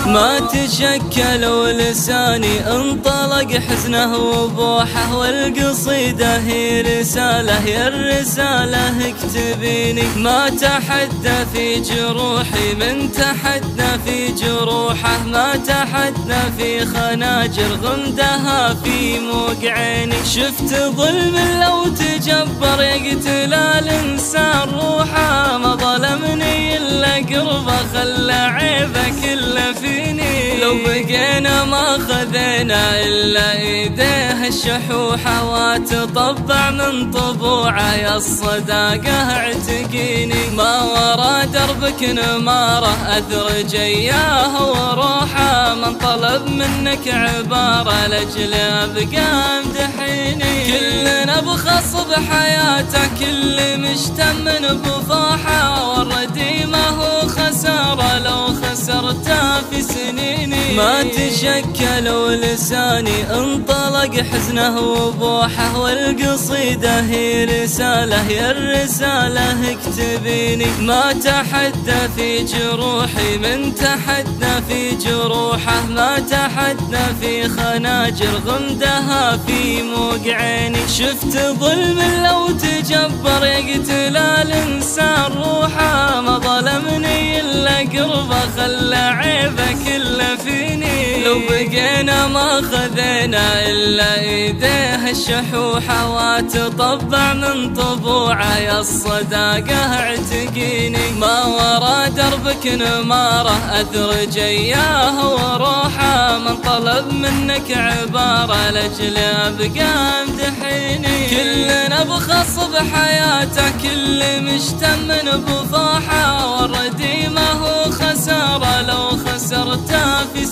ما تشكل ولساني انطلق حزنه وبوحه، والقصيدة هي رسالة، يا الرسالة اكتبيني. ما تحدى في جروحي من تحدى في جروحه، ما تحدى في خناجر غمدها في موقعيني. شفت ظلم لو تجبر يقتل الانسان روحه، ما ظلمني الا قربه خلى عيبه كله فيني. لو بقينا ما خذينا الا ايديه الشحوحه، واتطبع من طبوعه يا الصداقه اعتقيني. ما ورا دربك نماره اثر جياه وروحه، من طلب منك عباره لاجل ابقى امدحيني. كلنا بخصب حياته كل مشتم بفاحه، والردي ما هو خساره لو خسرته في سنيني. ما تشكل ولساني انطلق حزنه وبوحه، والقصيدة هي رسالة، يا الرسالة اكتبيني. ما تحدى في جروحي من تحدى في جروحه، ما تحدى في خناجر غمدها في موقعيني. شفت ظلم لو تجبر يقتل الانسان روحه، ما ظلمني الا قربه خلى عيبه كله فيني. لو بقينا ما خذينا الا ايديه الشحوحه، واتطبع من طبوعه يا الصداقه اعتقيني. ما ورا دربك نماره اثر جياه وروحه، من طلب منك عباره لاجل ابقى امدحيني. كلنا بخصب حياته كل مشتم بفاحه، والردي ما هو خساره لو خسرته في